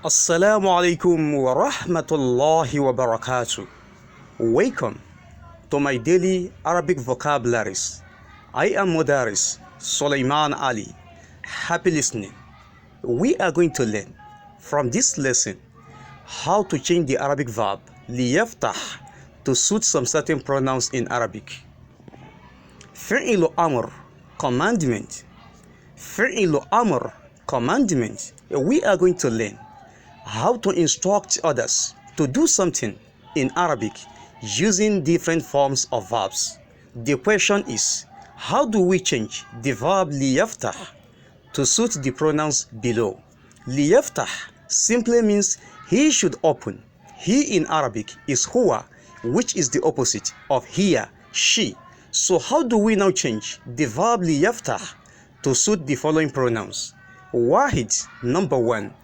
Assalamu alaikum wa rahmatullahi wa barakatuh. Welcome to my daily Arabic vocabularies. I am Mudaris Sulaiman Ali. Happy listening. We are going to learn from this lesson how to change the Arabic verb liyaftah to suit some certain pronouns in Arabic. Fi'lu amr, commandment. Fi'lu amr, commandment. We are going to learn how to instruct others to do something in Arabic using different forms of verbs. The question is, how do we change the verb liyaftah to suit the pronouns below? Liyaftah simply means he should open. He in Arabic is huwa, which is the opposite of hiya, she. So how do we now change the verb liyaftah to suit the following pronouns? Wahid, number one,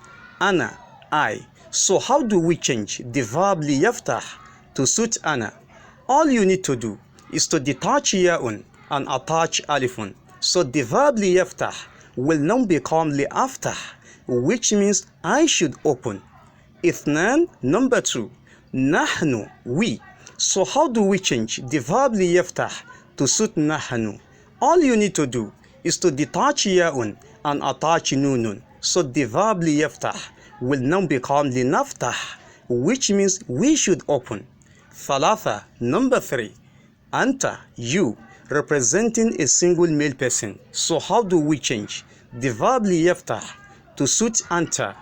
ana, I. So how do we change the verb liyaftah to suit ana? All you need to do is to detach ya'un and attach alifun. So the verb liyaftah will now become liaftah, which means I should open. Ithnan, number two, nahnu, we. So how do we change the verb liyaftah to suit nahnu? All you need to do is to detach ya'un and attach nunun. So the verb liyaftah will now become linaftah, which means we should open. Thalatha, number three, anta, you, representing a single male person. So how do we change the verb liyaftah to suit anta?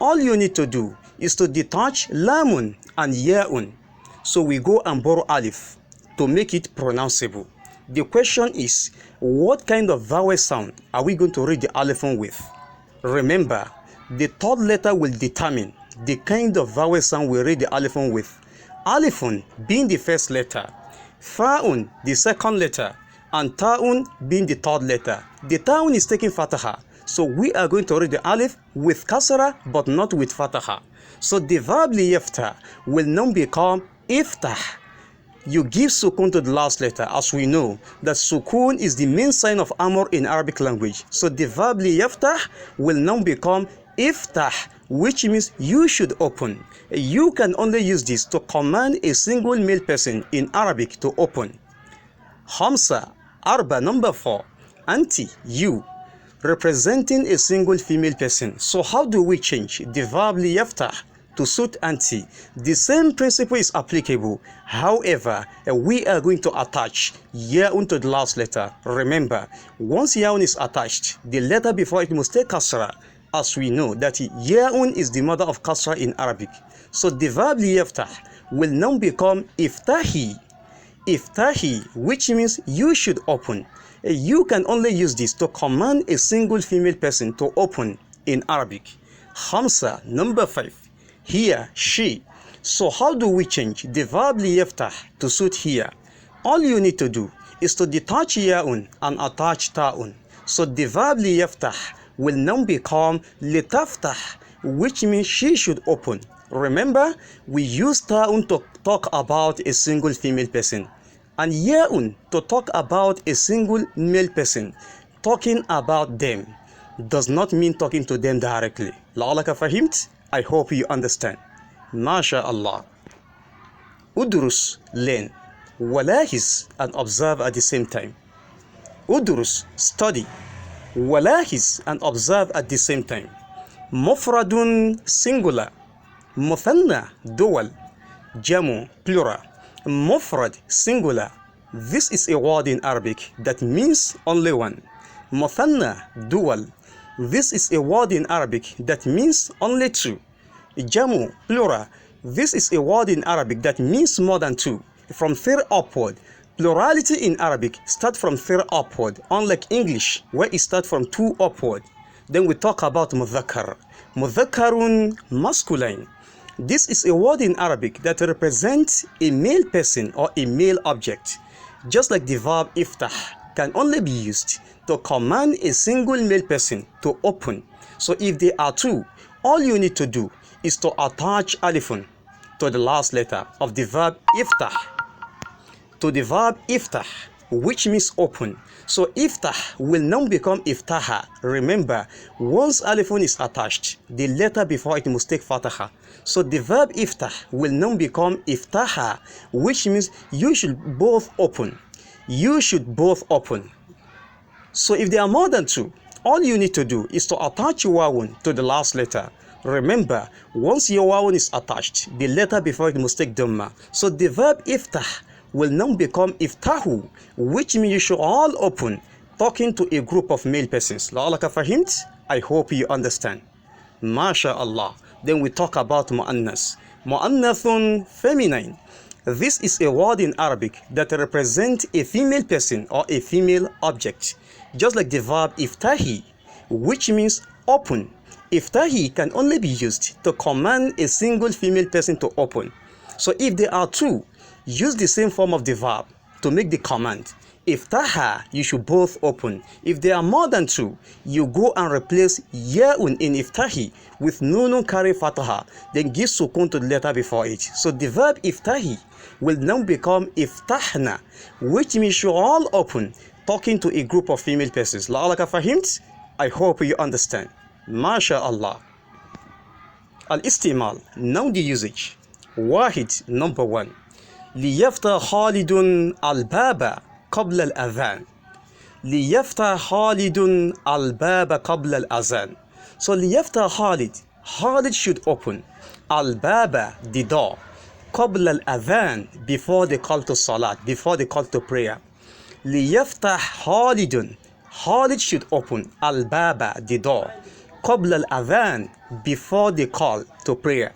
All you need to do is to detach lamun and ya'un. So we go and borrow alif to make it pronounceable. The question is, what kind of vowel sound are we going to read the alifun with? Remember, the third letter will determine the kind of vowel sound we read the alifun with. Alifun being the first letter, fa'un the second letter, and ta'un being the third letter. The ta'un is taking fataha, so we are going to read the alif with kasra but not with fataha. So the verb liyaftah will now become iftah. You give sukun to the last letter, as we know that sukun is the main sign of amr in Arabic language. So the verb liyaftah will now become iftah, which means you should open. You can only use this to command a single male person in Arabic to open. Hamsa, arba, number four, anti, you, representing a single female person. So how do we change the verb liyaftah to suit anti? The same principle is applicable. However, we are going to attach ya'un to the last letter. Remember, once ya'un is attached, the letter before it must take kasra, as we know that ya'un is the mother of kasra in Arabic. So the verb liyaftah will now become iftahi. Iftahi, which means you should open. You can only use this to command a single female person to open in Arabic. Khamsa, number five, here, she. So how do we change the verb liyaftah to suit here? All you need to do is to detach ya'un and attach ta'un. So the verb liyaftah will now become litaftah, which means she should open. Remember, we use ta'un to talk about a single female person and ya'un to talk about a single male person. Talking about them does not mean talking to them directly. La'alaka fahimt? I hope you understand. MashaAllah. Udrus, learn. Walahis, and observe at the same time. Udrus, study. Walahis, and observe at the same time. Mufradun, singular. Muthanna, dual. Jamu, plural. Mufrad, singular. This is a word in Arabic that means only one. Muthanna, dual. This is a word in Arabic that means only two. Jamu, plural. This is a word in Arabic that means more than two. From third upward. Plurality in Arabic starts from third upward, unlike English, where it starts from two upward. Then we talk about mudhakkar. Mudhakkarun, masculine. This is a word in Arabic that represents a male person or a male object. Just like the verb iftah can only be used to command a single male person to open. So if there are two, all you need to do is to attach alifun to the last letter of the verb iftah. To the verb iftah. which means open. So iftah will now become iftaha. Remember, once alifun is attached, the letter before it must take fataha. So the verb iftah will now become iftaha, which means you should both open. You should both open. So if there are more than two, all you need to do is to attach your wawun to the last letter. Remember, once your wawun is attached, the letter before it must take dhamma. So the verb iftah will now become iftahu, which means you should all open, talking to a group of male persons. La'alaka fahimt? I hope you understand. MashaAllah. Then we talk about mu'annas. Mu'annathun, feminine. This is a word in Arabic that represents a female person or a female object. Just like the verb iftahi, which means open. Iftahi can only be used to command a single female person to open. So if there are two, use the same form of the verb to make the command. Iftaha, you should both open. If there are more than two, you go and replace ya'un in iftahi with nunun carry fataha, then give sukun to the letter before it. So the verb iftahi will now become iftahna, which means you all open, talking to a group of female persons. La'alaka fahimt? I hope you understand. MashaAllah. Al-istimal, now the usage. Wahid, number one. ليفتح خالد الباب قبل الأذان. ليفتح خالد الباب قبل الأذان. So ليفتح خالد, Khalid should open. Al-Baba, the door. قبل الأذان, before the call to salat, before the call to prayer. ليفتح خالد, Khalid should open. Al-Baba, the door. قبل الأذان, before the call to prayer.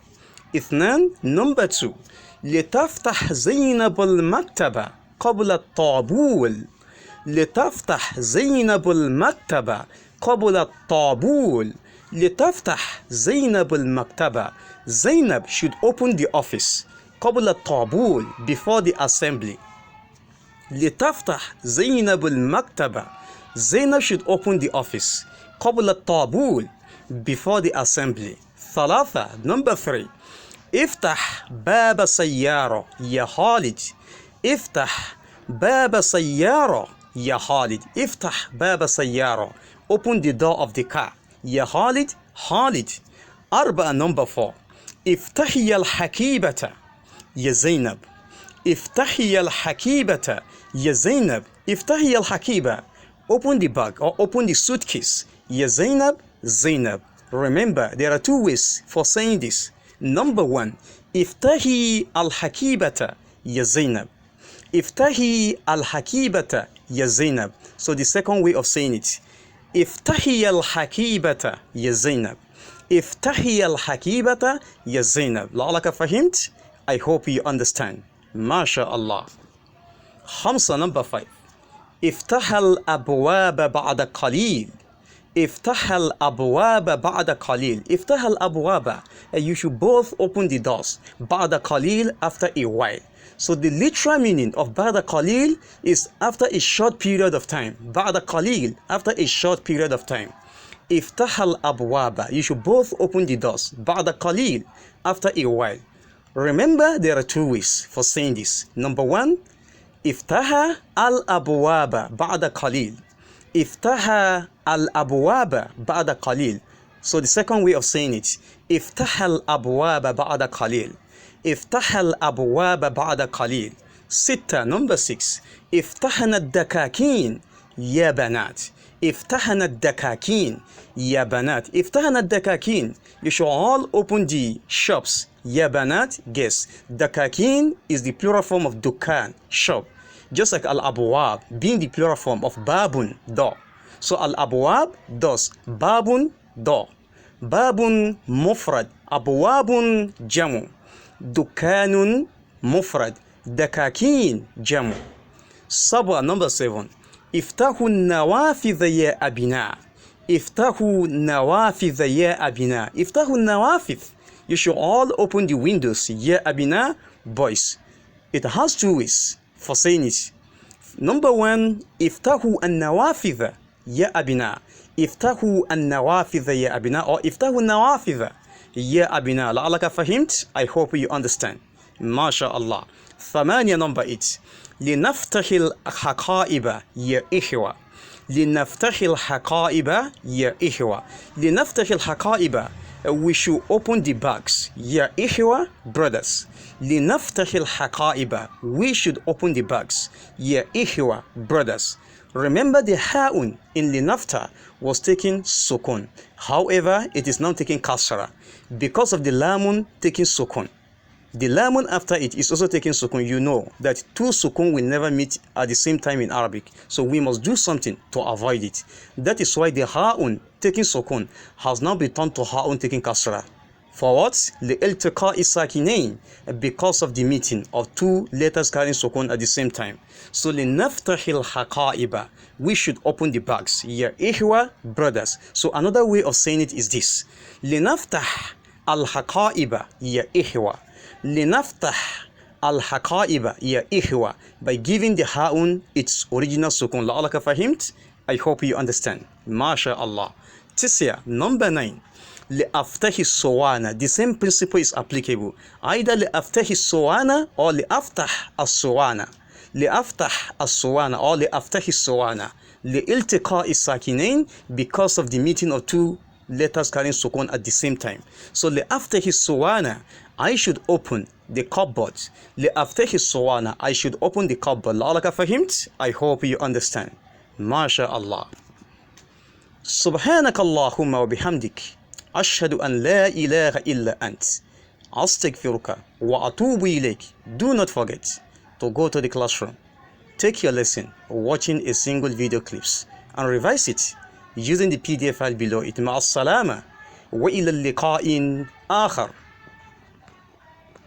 اثنان, number two. لتفتح زينب المكتبة قبل الطابول. لتفتح زينب المكتبة قبل الطابول. لتفتح زينب المكتبة. Zainab should open the office. قبل الطابول, before the assembly. لتفتح زينب المكتبة. Zainab should open the office. قبل الطابول, before the assembly. ثلاثة, number three. افتح باب سيارة يا خالد. افتح باب سيارة يا خالد. افتح باب سيارة. Open the door of the car. يا خالد, خالد. أربعة, number four. افتحي الحكيبة يا زينب. افتحي الحكيبة يا زينب. افتحي الحكيبة. Open the bag or open the suitcase. يا زينب, Zainab. Remember, there are two ways for saying this. Number one, iftahi al-hakibata ya Zainab. Iftahi al-hakibata ya Zainab. So the second way of saying it. Iftahi al-hakibata ya Zainab. Iftahi al-hakibata ya Zainab. La'alaka fahimt? I hope you understand. MashaAllah. Khamsa, number five. افتح الأبواب بعد قليل. افتح الأبواب بعد قليل. افتح الأبواب. You should both open the doors. بعد قليل, after a while. So the literal meaning of بعد قليل is after a short period of time. بعد قليل, after a short period of time. افتح الأبواب. You should both open the doors. بعد قليل, after a while. Remember, there are two ways for saying this. Number one, افتح الأبواب بعد قليل. افتح الأبواب بعد قليل. So the second way of saying it, افتح الأبواب بعد قليل. افتح الأبواب بعد قليل. ستة, number six. افتحنا الدكاكين يا بنات. افتحنا الدكاكين يا بنات. افتحنا الدكاكين. You should all open the shops. يا بنات, guess. دكاكين is the plural form of dukan, shop. Just like al-abwab being the plural form of babun, door. So al-abwab, doors. Babun, door. Babun, mufrad. Abwabun, jamu. Dukanun, mufrad. Dakakin, jamu. Sabah, number seven. Iftahu nawafidha ya abina. Iftahu nawafidha ya abina. Iftahu nawafidh. You should all open the windows. Ya abina, boys. It has two ways for saying it. Number one, iftahu an-nawafidha ya abina. Iftahu an-nawafidha ya abina, or iftahu an-nawafidha ya abina. La'alaka fahimt? I hope you understand. MashaAllah. ثمانية number 8. لنفتح الحقائب يا إخوة. لنفتح الحقائب يا إخوة. لنفتح الحقائب. We should open the bags. يا إخوة, brothers. لنفتح الحقائب. We should open the bags. يا إخوة, brothers. Remember the ha'un in linafta was taking sukun. However, it is now taking kasra because of the lamun taking sukun. The lamun after it is also taking sukun. You know that two sukun will never meet at the same time in Arabic. So we must do something to avoid it. That is why the ha'un taking sukun has now been turned to ha'un taking kasra. For what? لِإِلْتِقَاءِ السَّاكِنَيْنِ, because of the meeting of two letters carrying sukun at the same time. So لِنَفْتَحِ الْحَقَائِبَ, we should open the bags. Ya ihwa, brothers. So another way of saying it is this. لِنَفْتَحْ الْحَقَائِبَ ya ihwa. لِنَفْتَحْ الْحَقَائِبَ ya ihwa. By giving the ha'un its original sukun. لَعَلَكَ فَهِمْت? I hope you understand. MashaAllah. Tisya, number 9. لأفتح الصوانة. The same principle is applicable. Either لأفتح الصوانة or لأفتح الصوانة. لأفتح الصوانة or لأفتح الصوانة. لإلتقاء الساكنين, because of the meeting of two letters carrying sukun at the same time. So لأفتح الصوانة, I should open the cupboard. لأفتح الصوانة, I should open the cupboard. لعلك فهمت? I hope you understand. MashaAllah. سبحانك اللهم وبحمدك أشهد أن لا إله إلا أنت أستغفرك وأتوب إليك. Do not forget to go to the classroom, take your lesson watching a single video clips and revise it using the PDF file below it. مع السلامة وإلى اللقاء آخر.